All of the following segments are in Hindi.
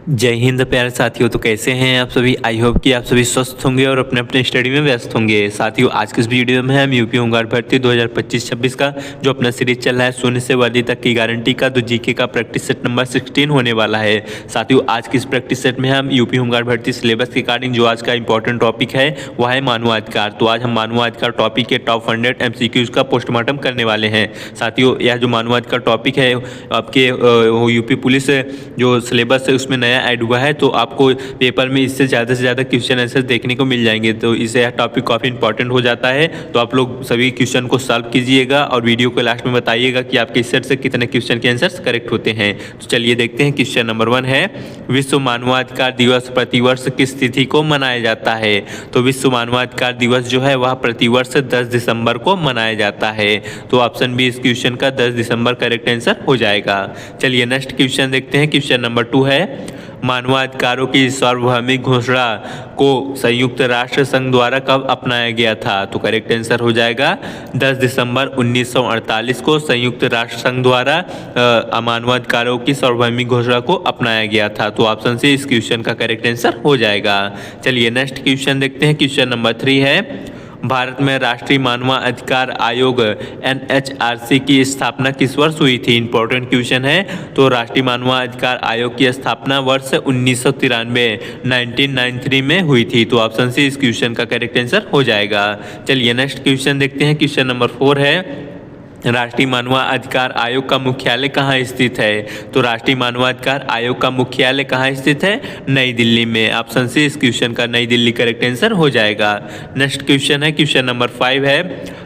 जय हिंद प्यारे साथियों। तो कैसे हैं आप सभी। आई होप कि आप सभी स्वस्थ होंगे और अपने अपने स्टडी में व्यस्त होंगे। साथियों, आज के इस वीडियो में हम यूपी होमगार्ड भर्ती 2025-26 का जो अपना सीरीज चल रहा है शून्य से वर्दी तक की गारंटी का, तो जीके का प्रैक्टिस सेट नंबर 16 होने वाला है। साथियों, आज की इस प्रैक्टिस सेट में हम यूपी होमगार्ड भर्ती सिलेबस के अकॉर्डिंग जो आज का इंपॉर्टेंट टॉपिक है वह है मानवाधिकार। तो आज हम मानवाधिकार टॉपिक के टॉप 100 MCQs का पोस्टमार्टम करने वाले हैं। साथियों, यह जो मानवाधिकार टॉपिक है आपके यूपी पुलिस जो सिलेबस है उसमें ऐड हुआ है, तो आपको पेपर में इससे ज़्यादा से ज़्यादा क्वेश्चन आंसर देखने को मिल जाएंगे। तो इससे यह टॉपिक काफ़ी इंपॉर्टेंट हो जाता है। तो आप लोग सभी क्वेश्चन को सॉल्व कीजिएगा और वीडियो को लास्ट में बताइएगा कि आपके इस सेट से कितने क्वेश्चन के आंसर्स करेक्ट होते हैं। तो चलिए देखते हैं। क्वेश्चन नंबर 1 है, विश्व मानवाधिकार दिवस प्रतिवर्ष किस तिथि को मनाया जाता है। तो विश्व मानवाधिकार दिवस जो है वह प्रतिवर्ष 10 दिसंबर को मनाया जाता है। तो ऑप्शन बी इस क्वेश्चन का 10 दिसंबर करेक्ट आंसर हो जाएगा। चलिए नेक्स्ट क्वेश्चन देखते हैं। क्वेश्चन नंबर 2 है, मानवाधिकारों की सार्वभौमिक घोषणा को संयुक्त राष्ट्र संघ द्वारा कब अपनाया गया था। तो करेक्ट आंसर हो जाएगा 10 दिसंबर 1948 को संयुक्त राष्ट्र संघ द्वारा मानवाधिकारों की सार्वभौमिक घोषणा को अपनाया गया था। तो ऑप्शन सी इस क्वेश्चन का करेक्ट आंसर हो जाएगा। चलिए नेक्स्ट क्वेश्चन देखते हैं। क्वेश्चन नंबर 3 है, भारत में राष्ट्रीय मानवाधिकार आयोग NHRC की स्थापना किस वर्ष हुई थी। इंपॉर्टेंट क्वेश्चन है। तो राष्ट्रीय मानवाधिकार आयोग की स्थापना वर्ष 1993 में हुई थी। तो ऑप्शन सी इस क्वेश्चन का करेक्ट आंसर हो जाएगा। चलिए नेक्स्ट क्वेश्चन देखते हैं। क्वेश्चन नंबर 4 है, राष्ट्रीय मानवाधिकार आयोग का मुख्यालय कहाँ स्थित है। तो राष्ट्रीय मानवाधिकार आयोग का मुख्यालय कहाँ स्थित है, नई दिल्ली में। ऑप्शन सी इस क्वेश्चन का नई दिल्ली करेक्ट आंसर हो जाएगा। नेक्स्ट क्वेश्चन है, क्वेश्चन नंबर 5 है,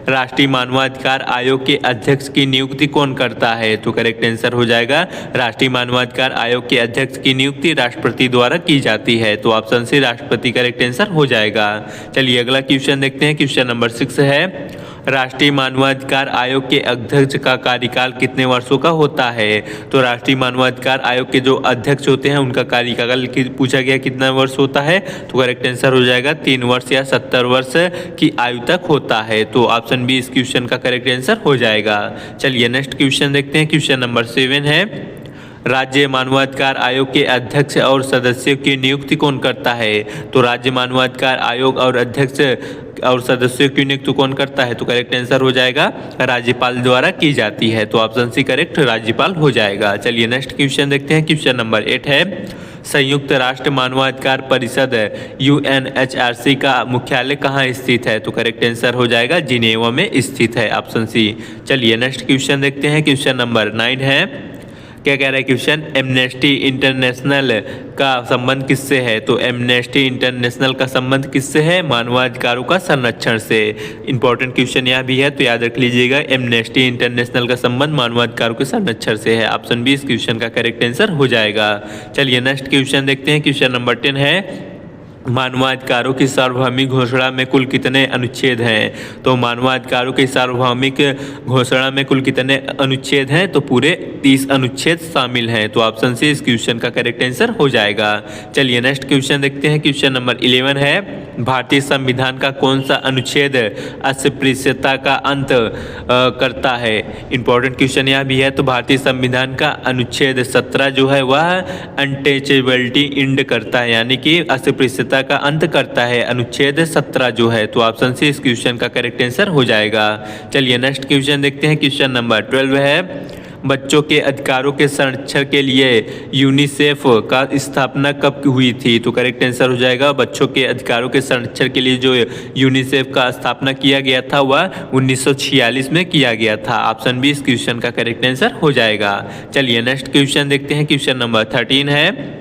राष्ट्रीय मानवाधिकार आयोग के अध्यक्ष की नियुक्ति कौन करता है। तो करेक्ट आंसर हो जाएगा राष्ट्रीय मानवाधिकार आयोग के अध्यक्ष की नियुक्ति राष्ट्रपति द्वारा की जाती है। तो ऑप्शन सी राष्ट्रपति करेक्ट आंसर हो जाएगा। चलिए अगला क्वेश्चन देखते हैं। क्वेश्चन नंबर 6 है, राष्ट्रीय मानवाधिकार आयोग के अध्यक्ष का कार्यकाल कितने वर्षों का होता है। तो राष्ट्रीय मानवाधिकार आयोग के जो अध्यक्ष होते हैं उनका कार्यकाल पूछा गया कितना वर्ष होता है। तो करेक्ट आंसर हो जाएगा 3 वर्ष या 70 वर्ष की आयु तक होता है। तो ऑप्शन बी इस क्वेश्चन का करेक्ट आंसर हो जाएगा। चलिए नेक्स्ट क्वेश्चन देखते हैं। क्वेश्चन नंबर 7 है, राज्य मानवाधिकार आयोग के अध्यक्ष और सदस्यों की नियुक्ति कौन करता है। तो राज्य मानवाधिकार आयोग और अध्यक्ष और सदस्यों की नियुक्ति कौन करता है। तो करेक्ट आंसर हो जाएगा राज्यपाल द्वारा की जाती है। तो ऑप्शन सी करेक्ट राज्यपाल हो जाएगा। चलिए नेक्स्ट क्वेश्चन देखते हैं। क्वेश्चन नंबर 8 है, संयुक्त राष्ट्र मानवाधिकार परिषद UNHRC का मुख्यालय कहाँ स्थित है। तो करेक्ट आंसर हो जाएगा जिनेवा में स्थित है। Option C. चलिए नेक्स्ट क्वेश्चन देखते हैं। क्वेश्चन नंबर 9 है, क्या कह रहा है क्वेश्चन, एमनेस्टी इंटरनेशनल का संबंध किससे है। तो एमनेस्टी इंटरनेशनल का संबंध किससे है, मानवाधिकारों का संरक्षण से। इंपॉर्टेंट क्वेश्चन यह भी है तो याद रख लीजिएगा, एमनेस्टी इंटरनेशनल का संबंध मानवाधिकारों के संरक्षण से है। ऑप्शन बी इस क्वेश्चन का करेक्ट आंसर हो जाएगा। चलिए नेक्स्ट क्वेश्चन देखते हैं। क्वेश्चन नंबर 10 है, मानवाधिकारों की सार्वभौमिक घोषणा में कुल कितने अनुच्छेद हैं। तो मानवाधिकारों की सार्वभौमिक घोषणा में कुल कितने अनुच्छेद हैं। तो पूरे 30 अनुच्छेद शामिल हैं। तो ऑप्शन सी इस क्वेश्चन का करेक्ट आंसर हो जाएगा। चलिए नेक्स्ट क्वेश्चन देखते हैं। क्वेश्चन नंबर 11 है, भारतीय संविधान का कौन सा अनुच्छेद अस्पृश्यता का अंत करता है। इंपॉर्टेंट क्वेश्चन यह भी है। तो भारतीय संविधान का अनुच्छेद 17 जो है वह अनटचेबिलिटी इंड करता है, यानी कि अस्पृश्यता का अंत करता है अनुच्छेद 17 जो है। तो ऑप्शन सी इस क्वेश्चन का करेक्ट आंसर हो जाएगा। चलिए नेक्स्ट क्वेश्चन देखते हैं। क्वेश्चन नंबर 12 है, बच्चों के अधिकारों के संरक्षण के लिए यूनिसेफ का स्थापना कब हुई थी। तो करेक्ट आंसर हो जाएगा बच्चों के अधिकारों के संरक्षण के लिए जो यूनिसेफ का स्थापना किया गया था वह 1946 में किया गया था। ऑप्शन बी इस क्वेश्चन का करेक्ट आंसर हो जाएगा। चलिए नेक्स्ट क्वेश्चन देखते हैं। क्वेश्चन नंबर 13 है,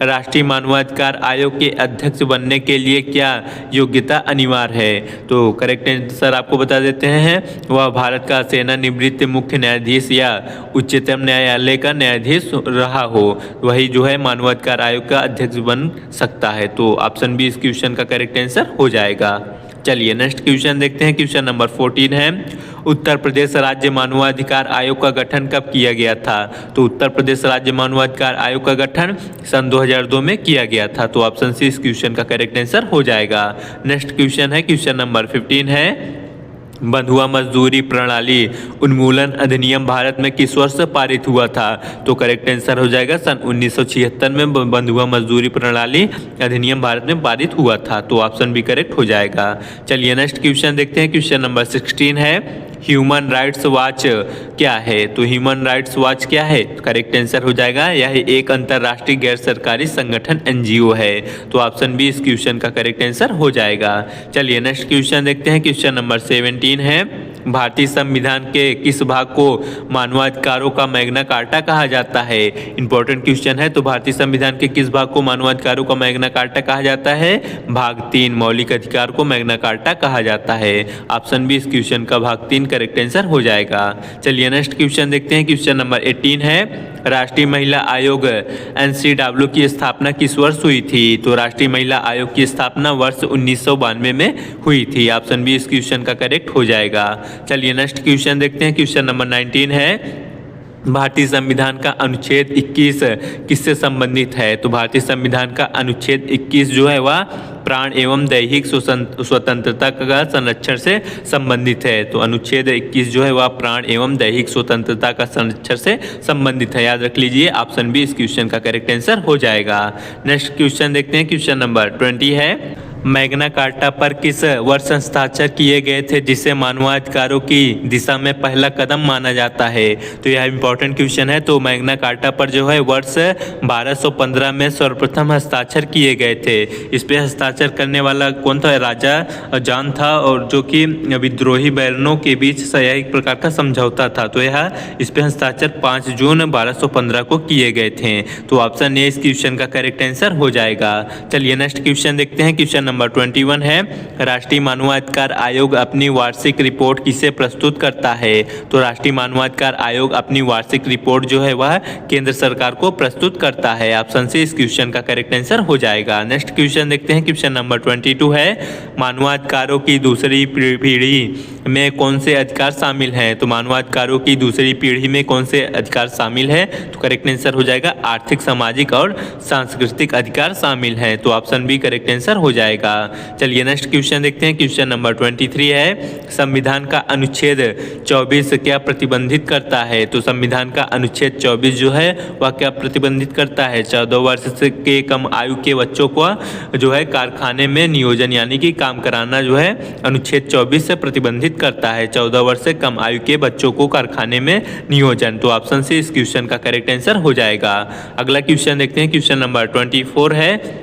राष्ट्रीय मानवाधिकार आयोग के अध्यक्ष बनने के लिए क्या योग्यता अनिवार्य है। तो करेक्ट आंसर आपको बता देते हैं, वह भारत का सेवानिवृत्त मुख्य न्यायाधीश या उच्चतम न्यायालय का न्यायाधीश रहा हो, वही जो है मानवाधिकार आयोग का अध्यक्ष बन सकता है। तो ऑप्शन बी इस क्वेश्चन का करेक्ट आंसर हो जाएगा। चलिए नेक्स्ट क्वेश्चन देखते हैं। क्वेश्चन नंबर 14 है, उत्तर प्रदेश राज्य मानवाधिकार आयोग का गठन कब किया गया था। तो उत्तर प्रदेश राज्य मानवाधिकार आयोग का गठन सन 2002 में किया गया था। तो ऑप्शन सी इस क्वेश्चन का करेक्ट आंसर हो जाएगा। नेक्स्ट क्वेश्चन है, क्वेश्चन नंबर 15 है, बंधुआ मजदूरी प्रणाली उन्मूलन अधिनियम भारत में किस वर्ष पारित हुआ था? तो करेक्ट आंसर हो जाएगा सन 1976 में बंधुआ मजदूरी प्रणाली अधिनियम भारत में पारित हुआ था। तो ऑप्शन बी करेक्ट हो जाएगा। चलिए नेक्स्ट क्वेश्चन देखते हैं। क्वेश्चन नंबर 16 है, ह्यूमन राइट्स वॉच क्या है? तो ह्यूमन राइट्स वॉच क्या है? करेक्ट आंसर हो जाएगा यह एक अंतर्राष्ट्रीय गैर सरकारी संगठन NGO है। तो ऑप्शन बी इस क्वेश्चन का करेक्ट आंसर हो जाएगा। चलिए नेक्स्ट क्वेश्चन देखते हैं। क्वेश्चन नंबर 17 है, भारतीय संविधान के किस भाग को मानवाधिकारों का मैग्ना कार्टा कहा जाता है? इंपॉर्टेंट क्वेश्चन है। तो भारतीय संविधान के किस भाग को मानवाधिकारों का मैग्ना कार्टा कहा जाता है? भाग 3 मौलिक अधिकार को मैग्ना कार्टा कहा जाता है। ऑप्शन बी इस क्वेश्चन का भाग 3 करेक्ट आंसर हो जाएगा। चलिए नेक्स्ट क्वेश्चन देखते हैं। क्वेश्चन नंबर 18 है, राष्ट्रीय महिला आयोग NCW की स्थापना किस वर्ष हुई थी? तो राष्ट्रीय महिला आयोग की स्थापना वर्ष 1992 में हुई थी। ऑप्शन बी इस क्वेश्चन का करेक्ट हो जाएगा। चलिए नेक्स्ट क्वेश्चन देखते हैं। क्वेश्चन नंबर 19 है, भारतीय संविधान का अनुच्छेद 21 किससे संबंधित है? तो भारतीय संविधान का अनुच्छेद 21 जो है वह प्राण एवं दैहिक स्वतंत्रता का संरक्षण से संबंधित है। तो अनुच्छेद 21 जो है वह प्राण एवं दैहिक स्वतंत्रता का संरक्षण से संबंधित है। याद रख लीजिए ऑप्शन बी इस क्वेश्चन का करेक्ट आंसर हो जाएगा। नेक्स्ट क्वेश्चन देखते हैं। क्वेश्चन नंबर 20 है, मैग्ना कार्टा पर किस वर्ष हस्ताक्षर किए गए थे जिसे मानवाधिकारों की दिशा में पहला कदम माना जाता है? तो यह इंपॉर्टेंट क्वेश्चन है। तो मैग्ना कार्टा पर जो है वर्ष 1215 में सर्वप्रथम हस्ताक्षर किए गए थे। इस पे हस्ताक्षर करने वाला कौन था? राजा जॉन था, और जो कि विद्रोही बैरनों के बीच एक प्रकार का समझौता था। तो यह इस पे हस्ताक्षर 5 जून 1215 को किए गए थे। तो ऑप्शन ए इस क्वेश्चन का करेक्ट आंसर हो जाएगा। चलिए नेक्स्ट क्वेश्चन देखते हैं। क्वेश्चन नंबर 21 है, राष्ट्रीय मानवाधिकार आयोग अपनी वार्षिक रिपोर्ट किसे प्रस्तुत करता है? तो राष्ट्रीय मानवाधिकार आयोग अपनी वार्षिक रिपोर्ट जो है वह केंद्र सरकार को प्रस्तुत करता है। ऑप्शन सी इस क्वेश्चन का करेक्ट आंसर हो जाएगा। नेक्स्ट क्वेश्चन देखते हैं। क्वेश्चन नंबर 22 है, मानवाधिकारों की दूसरी पीढ़ी में कौन से अधिकार शामिल हैं? तो मानवाधिकारों की दूसरी पीढ़ी में कौन से अधिकार शामिल है? तो करेक्ट आंसर हो जाएगा आर्थिक, सामाजिक और सांस्कृतिक अधिकार शामिल हैं। तो ऑप्शन बी करेक्ट आंसर हो जाएगा। चलिए नेक्स्ट क्वेश्चन देखते हैं। क्वेश्चन नंबर 23 है, संविधान का अनुच्छेद 24 क्या प्रतिबंधित करता है? तो संविधान का अनुच्छेद 24 जो है वह क्या प्रतिबंधित करता है? 14 वर्ष से के कम आयु के बच्चों को जो है कारखाने में नियोजन यानी कि काम कराना जो है अनुच्छेद 24 से प्रतिबंधित करता है। 14 वर्ष से कम आयु के बच्चों को कारखाने में नियोजन। तो ऑप्शन से इस क्वेश्चन का करेक्ट आंसर हो जाएगा। अगला क्वेश्चन देखते हैं। क्वेश्चन नंबर 24 है,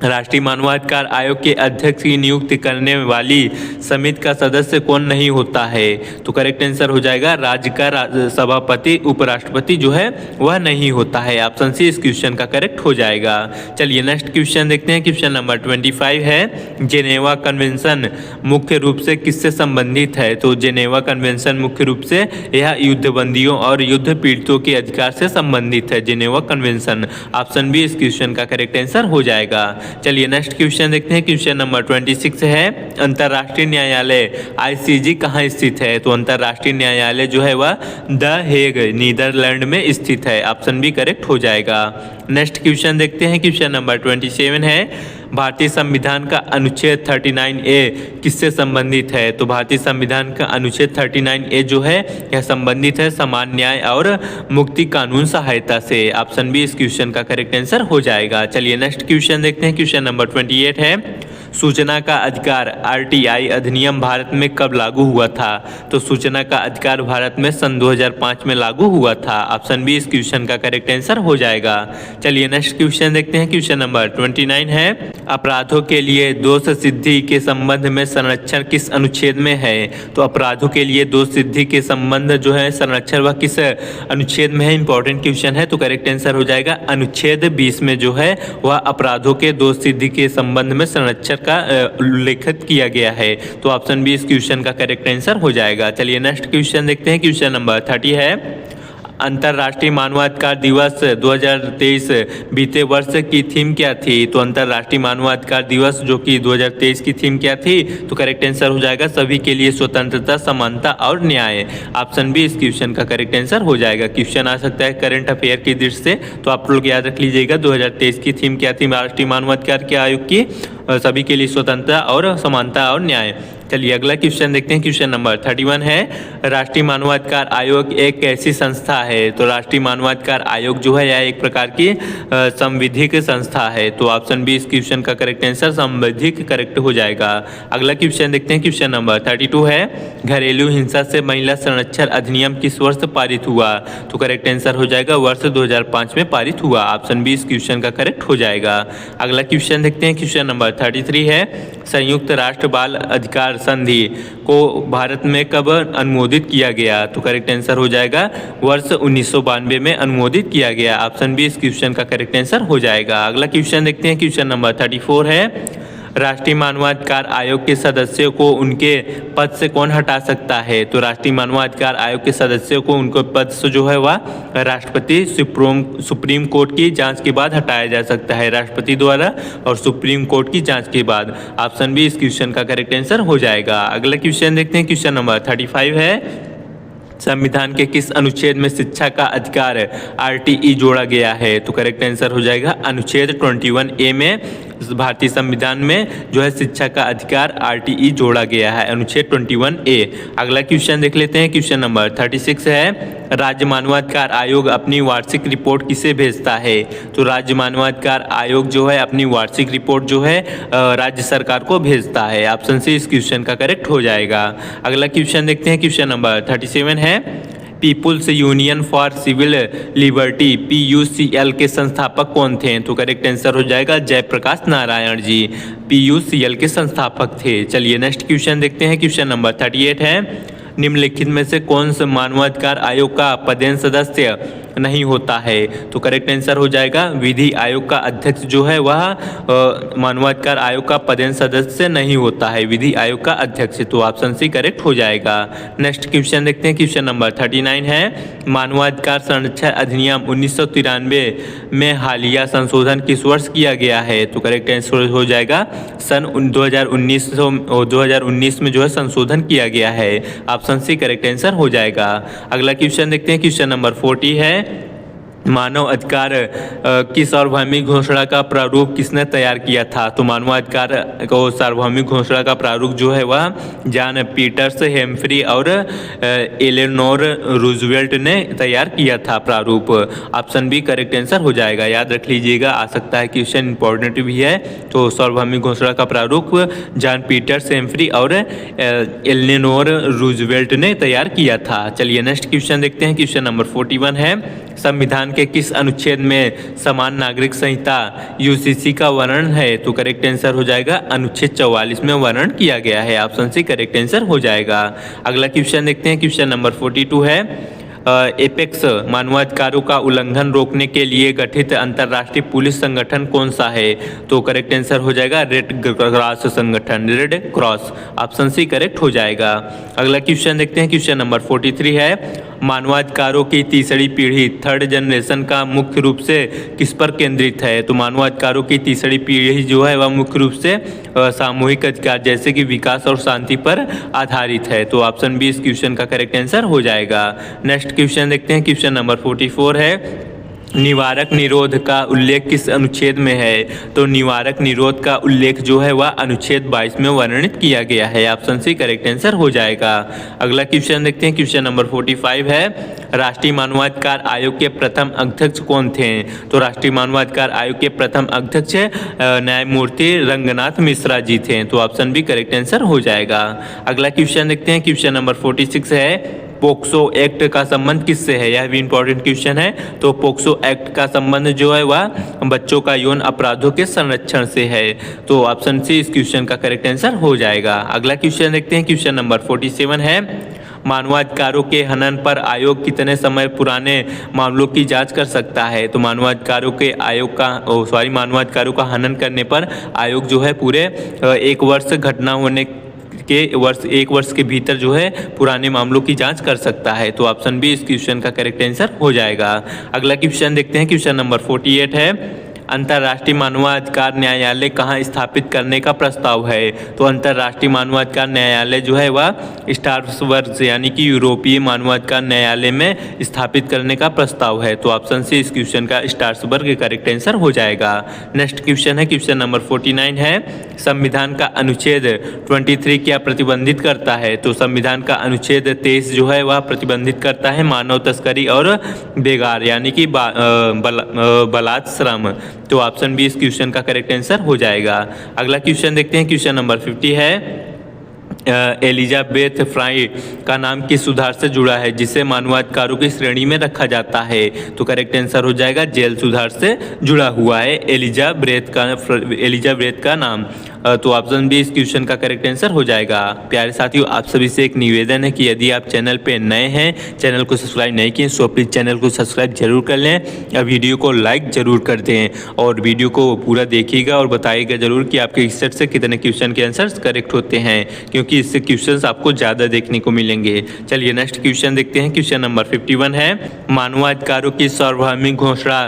राष्ट्रीय मानवाधिकार आयोग के अध्यक्ष की नियुक्ति करने वाली समिति का सदस्य कौन नहीं होता है? तो करेक्ट आंसर हो जाएगा राज्य का सभापति, उपराष्ट्रपति जो है वह नहीं होता है। ऑप्शन सी इस क्वेश्चन का करेक्ट हो जाएगा। चलिए नेक्स्ट क्वेश्चन देखते हैं। क्वेश्चन नंबर 25 है, जेनेवा कन्वेंशन मुख्य रूप से किससे संबंधित है? तो जेनेवा कन्वेंशन मुख्य रूप से यह युद्धबंदियों और युद्ध पीड़ितों के अधिकार से संबंधित है। जेनेवा कन्वेंशन ऑप्शन बी इस क्वेश्चन का करेक्ट आंसर हो जाएगा। चलिए नेक्स्ट क्वेश्चन देखते हैं। क्वेश्चन नंबर 26 है, अंतर्राष्ट्रीय न्यायालय ICJ कहाँ स्थित है? तो अंतर्राष्ट्रीय न्यायालय जो है वह द हेग नीदरलैंड में स्थित है। ऑप्शन बी करेक्ट हो जाएगा। नेक्स्ट क्वेश्चन देखते हैं। क्वेश्चन नंबर 27 है, भारतीय संविधान का अनुच्छेद 39A किससे संबंधित है? तो भारतीय संविधान का अनुच्छेद 39A जो है यह संबंधित है समान न्याय और मुक्ति कानून सहायता से। ऑप्शन बी इस क्वेश्चन का करेक्ट आंसर हो जाएगा। चलिए नेक्स्ट क्वेश्चन देखते हैं। क्वेश्चन नंबर 28 है, सूचना का अधिकार RTI अधिनियम भारत में कब लागू हुआ था? तो सूचना का अधिकार भारत में सन 2005 में लागू हुआ था। ऑप्शन बी इस क्वेश्चन का करेक्ट आंसर हो जाएगा। चलिए नेक्स्ट क्वेश्चन देखते हैं। क्वेश्चन नंबर 29 है, अपराधों के लिए दोष सिद्धि के संबंध में संरक्षण किस अनुच्छेद में है? तो अपराधों के लिए दोष सिद्धि के संबंध जो है संरक्षण वह किस अनुच्छेद में है? इंपॉर्टेंट क्वेश्चन है। तो करेक्ट आंसर हो जाएगा अनुच्छेद 20 में जो है वह अपराधों के दोष सिद्धि के संबंध में संरक्षण का उल्लेखित किया गया है। तो ऑप्शन बी इस क्वेश्चन का करेक्ट आंसर हो जाएगा। चलिए नेक्स्ट क्वेश्चन देखते हैं। क्वेश्चन नंबर 30 है, अंतर्राष्ट्रीय मानवाधिकार दिवस 2023 बीते वर्ष की थीम क्या थी? तो अंतर्राष्ट्रीय मानवाधिकार दिवस जो कि 2023 की थीम क्या थी? तो करेक्ट आंसर हो जाएगा सभी के लिए स्वतंत्रता, समानता और न्याय। ऑप्शन बी इस क्वेश्चन का करेक्ट आंसर हो जाएगा। क्वेश्चन आ सकता है करंट अफेयर की दृष्टि से, तो आप लोग याद रख लीजिएगा 2023 की थीम क्या थी राष्ट्रीय मानवाधिकार के आयोग की? सभी के लिए स्वतंत्रता और समानता और न्याय। चलिए अगला क्वेश्चन देखते हैं। क्वेश्चन नंबर 31 है, राष्ट्रीय मानवाधिकार आयोग एक कैसी संस्था है? तो राष्ट्रीय मानवाधिकार आयोग जो है यह एक प्रकार की संवैधानिक संस्था है। तो ऑप्शन बी इस क्वेश्चन का करेक्ट आंसर संवैधानिक करेक्ट हो जाएगा। अगला क्वेश्चन देखते हैं। क्वेश्चन नंबर 32 है, घरेलू हिंसा से महिला संरक्षण अधिनियम किस वर्ष पारित हुआ? तो करेक्ट आंसर हो जाएगा वर्ष 2005 में पारित हुआ। ऑप्शन बी इस क्वेश्चन का करेक्ट हो जाएगा। अगला क्वेश्चन देखते हैं। क्वेश्चन नंबर 33 है, संयुक्त राष्ट्र बाल अधिकार संधि को भारत में कब अनुमोदित किया गया? तो करेक्ट आंसर हो जाएगा वर्ष 1992 में अनुमोदित किया गया। ऑप्शन बी इस क्वेश्चन का करेक्ट आंसर हो जाएगा। अगला क्वेश्चन देखते हैं। क्वेश्चन नंबर 34 है, राष्ट्रीय मानवाधिकार आयोग के सदस्यों को उनके पद से कौन हटा सकता है? तो राष्ट्रीय मानवाधिकार आयोग के सदस्यों को उनके पद से जो है वह राष्ट्रपति सुप्रीम कोर्ट की जांच के बाद हटाया जा सकता है, राष्ट्रपति द्वारा और सुप्रीम कोर्ट की जांच के बाद। ऑप्शन बी इस क्वेश्चन का करेक्ट आंसर हो जाएगा। अगला क्वेश्चन देखते हैं। क्वेश्चन नंबर 35 है, संविधान के किस अनुच्छेद में शिक्षा का अधिकार RTE जोड़ा गया है? तो करेक्ट आंसर हो जाएगा अनुच्छेद 21A में भारतीय संविधान में जो है शिक्षा का अधिकार RTE जोड़ा गया है, अनुच्छेद 21A। अगला क्वेश्चन देख लेते हैं। क्वेश्चन नंबर 36 है, राज्य मानवाधिकार आयोग अपनी वार्षिक रिपोर्ट किसे भेजता है? तो राज्य मानवाधिकार आयोग जो है अपनी वार्षिक रिपोर्ट जो है राज्य सरकार को भेजता है। ऑप्शन सी इस क्वेश्चन का करेक्ट हो जाएगा। अगला क्वेश्चन देखते हैं। क्वेश्चन नंबर 37 है, People's Union for Civil Liberty PUCL के संस्थापक कौन थे? तो करेक्ट आंसर हो जाएगा जयप्रकाश नारायण जी PUCL के संस्थापक थे। चलिए नेक्स्ट क्वेश्चन देखते हैं। क्वेश्चन नंबर 38 है, निम्नलिखित में से कौन सा मानवाधिकार आयोग का पदेन सदस्य नहीं होता है? तो करेक्ट आंसर हो जाएगा विधि आयोग का अध्यक्ष जो है वह मानवाधिकार आयोग का पदेन सदस्य नहीं होता है, विधि आयोग का अध्यक्ष। तो ऑप्शन सी करेक्ट हो जाएगा। नेक्स्ट क्वेश्चन देखते हैं। क्वेश्चन नंबर 39 है, मानवाधिकार संरक्षण अधिनियम 1993 में हालिया संशोधन किस वर्ष किया गया है? तो करेक्ट आंसर हो जाएगा सन 2019 में जो है संशोधन किया गया है। ऑप्शन सी करेक्ट आंसर हो जाएगा। अगला क्वेश्चन देखते हैं। क्वेश्चन नंबर 40 है, मानव अधिकार की सार्वभौमिक घोषणा का प्रारूप किसने तैयार किया था? तो मानवाधिकार को सार्वभौमिक घोषणा का प्रारूप जो है वह जॉन पीटर्स, हेम्फ्री और एलेनोर रूजवेल्ट ने तैयार किया था प्रारूप। ऑप्शन बी करेक्ट आंसर हो जाएगा। याद रख लीजिएगा, आ सकता है क्वेश्चन इंपॉर्टेंट भी है। तो सार्वभौमिक घोषणा का प्रारूप जॉन पीटर्स, हेम्फ्री और एलेनोर रूजवेल्ट ने तैयार किया था। चलिए नेक्स्ट क्वेश्चन देखते हैं। क्वेश्चन नंबर 41 है, संविधान के किस अनुच्छेद में समान नागरिक संहिता UCC का वर्णन है? तो करेक्ट आंसर हो जाएगा अनुच्छेद 44 में वर्णन किया गया है। ऑप्शन सी करेक्ट आंसर हो जाएगा। अगला क्वेश्चन देखते हैं। क्वेश्चन नंबर 42 है, एपेक्स मानवाधिकारों का उल्लंघन रोकने के लिए गठित अंतर्राष्ट्रीय पुलिस संगठन कौन सा है? तो करेक्ट आंसर हो जाएगा रेड क्रॉस संगठन, Red Cross. Option C correct हो जाएगा। अगला क्वेश्चन देखते हैं। क्वेश्चन नंबर 43 है, मानवाधिकारों की तीसरी पीढ़ी थर्ड जनरेशन का मुख्य रूप से किस पर केंद्रित है? तो मानवाधिकारों की तीसरी पीढ़ी जो है वह मुख्य रूप से सामूहिक अधिकार जैसे कि विकास और शांति पर आधारित है। तो ऑप्शन बी इस क्वेश्चन का करेक्ट आंसर हो जाएगा। नेक्स्ट क्वेश्चन देखते हैं। क्वेश्चन नंबर 44 है, निवारक निरोध का उल्लेख किस अनुच्छेद में है? तो निवारक निरोध का उल्लेख जो है वह अनुच्छेद 22 में वर्णित किया गया है। ऑप्शन सी करेक्ट आंसर हो जाएगा। अगला क्वेश्चन देखते हैं। क्वेश्चन नंबर 45 है, राष्ट्रीय मानवाधिकार आयोग के प्रथम अध्यक्ष कौन थे? तो राष्ट्रीय मानवाधिकार आयोग के प्रथम अध्यक्ष न्यायमूर्ति रंगनाथ मिश्रा जी थे। तो ऑप्शन बी करेक्ट आंसर हो जाएगा। अगला क्वेश्चन देखते हैं। क्वेश्चन नंबर 46 है, पोक्सो एक्ट का संबंध किससे है? यह भी इंपॉर्टेंट क्वेश्चन है। तो पोक्सो एक्ट का संबंध जो है वह बच्चों का यौन अपराधों के संरक्षण से है। तो ऑप्शन सी इस क्वेश्चन का करेक्ट आंसर हो जाएगा। अगला क्वेश्चन देखते हैं। क्वेश्चन नंबर 47 है, मानवाधिकारों के हनन पर आयोग कितने समय पुराने मामलों की जांच कर सकता है? तो मानवाधिकारों के आयोग का मानवाधिकारों का हनन करने पर आयोग जो है पूरे एक वर्ष घटना होने के एक वर्ष के भीतर जो है पुराने मामलों की जांच कर सकता है। तो ऑप्शन बी इस क्वेश्चन का करेक्ट आंसर हो जाएगा। अगला क्वेश्चन देखते हैं। क्वेश्चन नंबर 48 है, अंतर्राष्ट्रीय मानवाधिकार न्यायालय कहाँ स्थापित करने का प्रस्ताव है? तो अंतर्राष्ट्रीय मानवाधिकार न्यायालय जो है वह स्ट्रासबर्ग यानी कि यूरोपीय मानवाधिकार न्यायालय में स्थापित करने का प्रस्ताव है। तो ऑप्शन सी इस क्वेश्चन का स्ट्रासबर्ग करेक्ट आंसर हो जाएगा। नेक्स्ट क्वेश्चन है क्वेश्चन नंबर 49 है, संविधान का अनुच्छेद 23 क्या प्रतिबंधित करता है? तो संविधान का अनुच्छेद 23 जो है वह प्रतिबंधित करता है मानव तस्करी और बेगार यानी कि बलात् श्रम। तो ऑप्शन बी इस क्वेश्चन का करेक्ट आंसर हो जाएगा। अगला क्वेश्चन देखते हैं, क्वेश्चन नंबर 50 है, एलिजाबेथ फ्राई का नाम किस सुधार से जुड़ा है जिसे मानवाधिकारों की श्रेणी में रखा जाता है? तो करेक्ट आंसर हो जाएगा जेल सुधार से जुड़ा हुआ है एलिजाबेथ का नाम। तो ऑप्शन बी इस क्वेश्चन का करेक्ट आंसर हो जाएगा। प्यारे साथियों, आप सभी से एक निवेदन है कि यदि आप चैनल पे नए हैं, चैनल को सब्सक्राइब नहीं किए, सो प्लीज़ चैनल को सब्सक्राइब जरूर कर लें या वीडियो को लाइक जरूर कर दें और वीडियो को पूरा देखिएगा और बताइएगा जरूर कि आपके इस सेट से कितने क्वेश्चन के आंसर्स करेक्ट होते हैं, क्योंकि इससे क्वेश्चन आपको ज़्यादा देखने को मिलेंगे। चलिए नेक्स्ट क्वेश्चन देखते हैं। क्वेश्चन नंबर 51 है, मानवाधिकारों की सार्वभौमिक घोषणा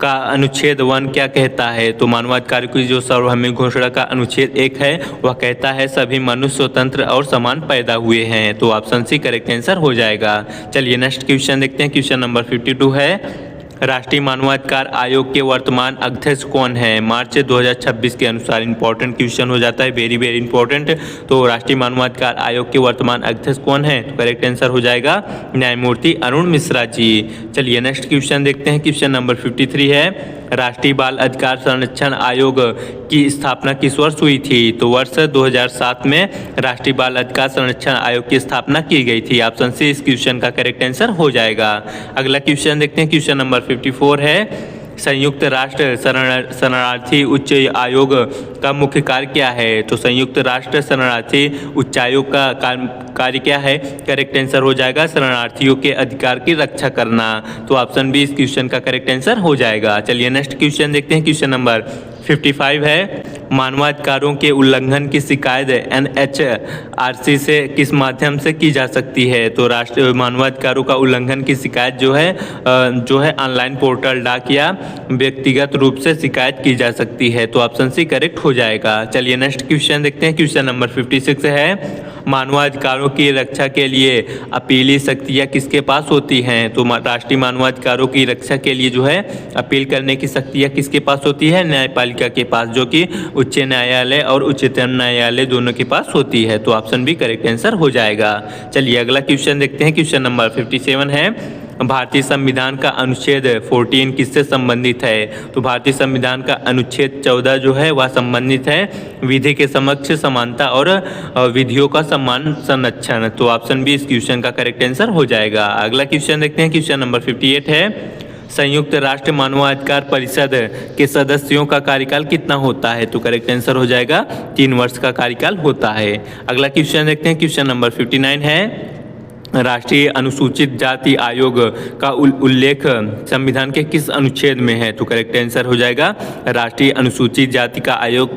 का अनुच्छेद 1 क्या कहता है? तो मानवाधिकारों की जो सार्वभौमिक घोषणा का अनुच्छेद 1 है वह कहता है सभी मनुष्य स्वतंत्र और समान पैदा हुए हैं। तो ऑप्शन सी करेक्ट आंसर हो जाएगा। चलिए नेक्स्ट क्वेश्चन देखते हैं। क्वेश्चन नंबर 52 है, राष्ट्रीय मानवाधिकार आयोग के वर्तमान अध्यक्ष कौन है? मार्च 2026 के अनुसार इंपॉर्टेंट क्वेश्चन हो जाता है, वेरी वेरी इंपॉर्टेंट। तो राष्ट्रीय मानवाधिकार आयोग के वर्तमान अध्यक्ष कौन है? तो करेक्ट आंसर हो जाएगा न्यायमूर्ति अरुण मिश्रा जी। चलिए नेक्स्ट क्वेश्चन देखते हैं। क्वेश्चन नंबर 53 है, राष्ट्रीय बाल अधिकार संरक्षण आयोग की स्थापना किस वर्ष हुई थी? तो वर्ष 2007 में राष्ट्रीय बाल अधिकार संरक्षण आयोग की स्थापना की गई थी। ऑप्शन सी इस क्वेश्चन का करेक्ट आंसर हो जाएगा। अगला क्वेश्चन देखते हैं। क्वेश्चन नंबर 54 है, संयुक्त राष्ट्र शरणार्थी उच्च आयोग का मुख्य कार्य क्या है? तो संयुक्त राष्ट्र शरणार्थी उच्चायोग का कार्य क्या है? करेक्ट आंसर हो जाएगा शरणार्थियों के अधिकार की रक्षा करना। तो ऑप्शन बी इस क्वेश्चन का करेक्ट आंसर हो जाएगा। चलिए नेक्स्ट क्वेश्चन देखते हैं। क्वेश्चन नंबर 55 है, मानवाधिकारों के उल्लंघन की शिकायत NHRC से किस माध्यम से की जा सकती है? तो राष्ट्रीय मानवाधिकारों का उल्लंघन की शिकायत जो है ऑनलाइन पोर्टल डाक या व्यक्तिगत रूप से शिकायत की जा सकती है। तो ऑप्शन सी करेक्ट हो जाएगा। चलिए नेक्स्ट क्वेश्चन देखते हैं। क्वेश्चन नंबर 56 है, मानवाधिकारों की रक्षा के लिए अपीली शक्तियाँ किसके पास होती हैं? तो राष्ट्रीय मानवाधिकारों की रक्षा के लिए जो है अपील करने की शक्तियाँ किसके पास होती है? न्यायपालिका के पास, जो कि उच्च न्यायालय और उच्चतम न्यायालय दोनों के पास होती है। तो ऑप्शन बी करेक्ट आंसर हो जाएगा। चलिए अगला क्वेश्चन देखते हैं। क्वेश्चन नंबर 57 है, भारतीय संविधान का अनुच्छेद 14 किससे संबंधित है? तो भारतीय संविधान का अनुच्छेद 14 जो है वह संबंधित है विधि के समक्ष समानता और विधियों का समान संरक्षण। तो ऑप्शन बी इस क्वेश्चन का करेक्ट आंसर हो जाएगा। अगला क्वेश्चन देखते हैं। क्वेश्चन नंबर 58 है, संयुक्त राष्ट्र मानवाधिकार परिषद के सदस्यों का कार्यकाल कितना होता है? तो करेक्ट आंसर हो जाएगा 3 वर्ष का कार्यकाल होता है। अगला क्वेश्चन देखते हैं। क्वेश्चन नंबर 59 है, राष्ट्रीय अनुसूचित जाति आयोग का उल्लेख संविधान के किस अनुच्छेद में है? तो करेक्ट आंसर हो जाएगा राष्ट्रीय अनुसूचित जाति का आयोग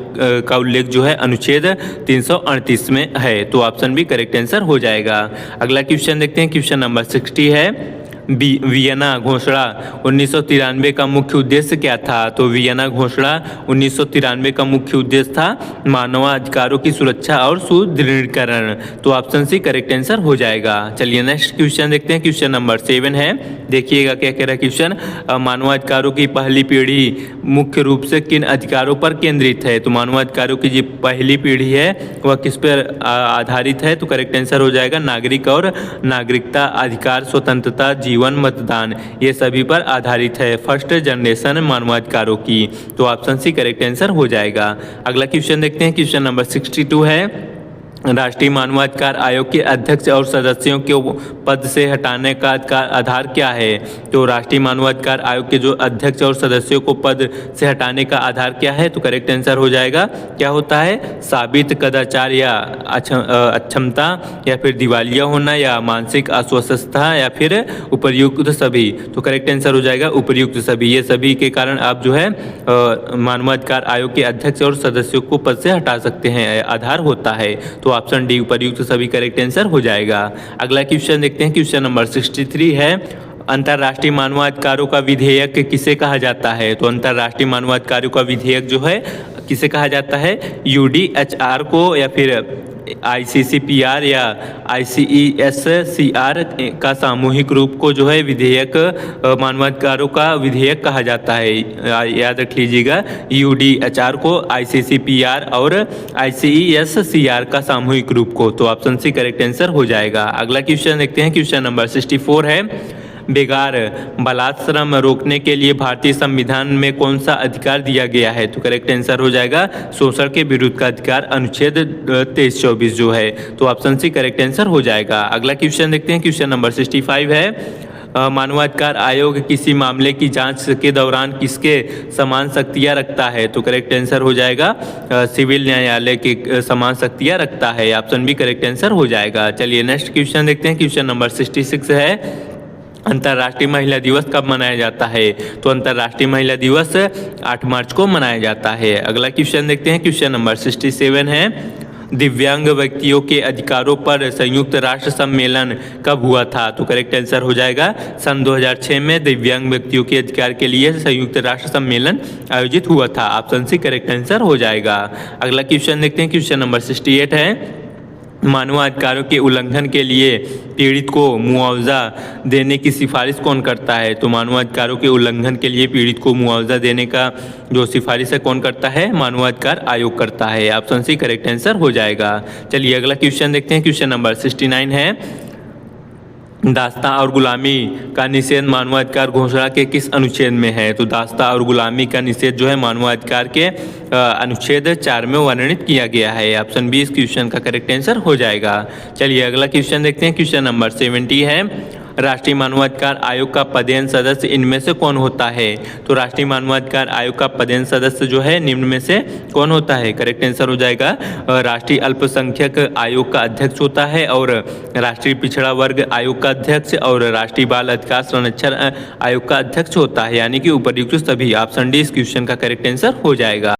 का उल्लेख जो है अनुच्छेद 338 में है। तो ऑप्शन बी करेक्ट आंसर हो जाएगा। अगला क्वेश्चन देखते हैं। क्वेश्चन नंबर 60 है, वियना घोषणा 1993 का मुख्य उद्देश्य क्या था? तो वियना घोषणा 1993 का मुख्य उद्देश्य था मानवाधिकारों की सुरक्षा और सुदृढ़ीकरण। तो ऑप्शन सी करेक्ट आंसर हो जाएगा। चलिए नेक्स्ट क्वेश्चन देखते हैं। क्वेश्चन नंबर 7 है, देखिएगा क्या कह रहा है क्वेश्चन, मानवाधिकारों की पहली पीढ़ी मुख्य रूप से किन अधिकारों पर केंद्रित है? तो मानवाधिकारों की जो पहली पीढ़ी है वह किस पर आधारित है? तो करेक्ट आंसर हो जाएगा नागरिक और नागरिकता अधिकार, स्वतंत्रता, जीवन, मतदान, ये सभी पर आधारित है फर्स्ट जनरेशन मानवाधिकारों की। तो ऑप्शन सी करेक्ट आंसर हो जाएगा। अगला क्वेश्चन देखते हैं। क्वेश्चन नंबर 62 है, राष्ट्रीय मानवाधिकार आयोग के अध्यक्ष और सदस्यों को पद से हटाने का आधार क्या है? तो राष्ट्रीय मानवाधिकार आयोग के जो अध्यक्ष और सदस्यों को पद से हटाने का आधार क्या है? तो करेक्ट आंसर हो जाएगा क्या होता है? साबित कदाचार या अक्षमता या फिर दिवालिया होना या मानसिक अस्वस्थता या फिर उपर्युक्त सभी। तो करेक्ट आंसर हो जाएगा उपर्युक्त सभी। ये सभी के कारण आप जो है मानवाधिकार आयोग के अध्यक्ष और सदस्यों को पद से हटा सकते हैं, आधार होता है। तो ऑप्शन डी उपर्युक्त सभी करेक्ट आंसर हो जाएगा। अगला क्वेश्चन देखते हैं। क्वेश्चन नंबर 63 है, अंतर्राष्ट्रीय मानवाधिकारों का विधेयक किसे कहा जाता है? तो अंतर्राष्ट्रीय मानवाधिकारों का विधेयक जो है किसे कहा जाता है? UDHR को, या फिर ICCPR या ICESCR का सामूहिक रूप को जो है विधेयक, मानवाधिकारों का विधेयक कहा जाता है। याद रख लीजिएगा, UDHR को, ICCPR और ICESCR का सामूहिक रूप को। तो ऑप्शन सी करेक्ट आंसर हो जाएगा। अगला क्वेश्चन देखते हैं, क्वेश्चन नंबर 64 है, बेगार बालाश्रम रोकने के लिए भारतीय संविधान में कौन सा अधिकार दिया गया है? तो करेक्ट आंसर हो जाएगा शोषण के विरुद्ध का अधिकार, अनुच्छेद 23-24 जो है। तो ऑप्शन सी करेक्ट आंसर हो जाएगा। अगला क्वेश्चन देखते हैं, क्वेश्चन नंबर 65 है, मानवाधिकार आयोग किसी मामले की जांच के दौरान किसके समान शक्तियां रखता है? तो करेक्ट आंसर हो जाएगा सिविल न्यायालय के समान शक्तियां रखता है। ऑप्शन बी करेक्ट आंसर हो जाएगा। चलिए नेक्स्ट क्वेश्चन देखते हैं, क्वेश्चन नंबर 66 है, अंतर्राष्ट्रीय महिला दिवस कब मनाया जाता है? तो अंतर्राष्ट्रीय महिला दिवस 8 मार्च को मनाया जाता है। अगला क्वेश्चन देखते हैं, क्वेश्चन नंबर 67 है, दिव्यांग व्यक्तियों के अधिकारों पर संयुक्त राष्ट्र सम्मेलन कब हुआ था? तो करेक्ट आंसर हो जाएगा सन 2006 में दिव्यांग व्यक्तियों के अधिकार के लिए संयुक्त राष्ट्र सम्मेलन आयोजित हुआ था। ऑप्शन सी करेक्ट आंसर हो जाएगा। अगला क्वेश्चन देखते हैं, क्वेश्चन नंबर 68 है, मानवाधिकारों के उल्लंघन के लिए पीड़ित को मुआवजा देने की सिफारिश कौन करता है? तो मानवाधिकारों के उल्लंघन के लिए पीड़ित को मुआवजा देने का जो सिफारिश है कौन करता है? मानवाधिकार आयोग करता है। ऑप्शन सी करेक्ट आंसर हो जाएगा। चलिए अगला क्वेश्चन देखते हैं, क्वेश्चन नंबर 69 है, दास्तां और गुलामी का निषेध मानवाधिकार घोषणा के किस अनुच्छेद में है? तो दास्तां और गुलामी का निषेध जो है मानवाधिकार के अनुच्छेद 4 में वर्णित किया गया है। ऑप्शन बी इस क्वेश्चन का करेक्ट आंसर हो जाएगा। चलिए अगला क्वेश्चन देखते हैं, क्वेश्चन नंबर 70 है, राष्ट्रीय मानवाधिकार आयोग का पदेन सदस्य इनमें से कौन होता है? तो राष्ट्रीय मानवाधिकार आयोग का पदेन सदस्य जो है निम्न में से कौन होता है? करेक्ट आंसर हो जाएगा राष्ट्रीय अल्पसंख्यक आयोग का अध्यक्ष होता है, और राष्ट्रीय पिछड़ा वर्ग आयोग का अध्यक्ष, और राष्ट्रीय बाल अधिकार संरक्षण आयोग का अध्यक्ष होता है। यानी कि उपर्युक्त सभी। ऑप्शन डी इस क्वेश्चन का करेक्ट आंसर हो जाएगा।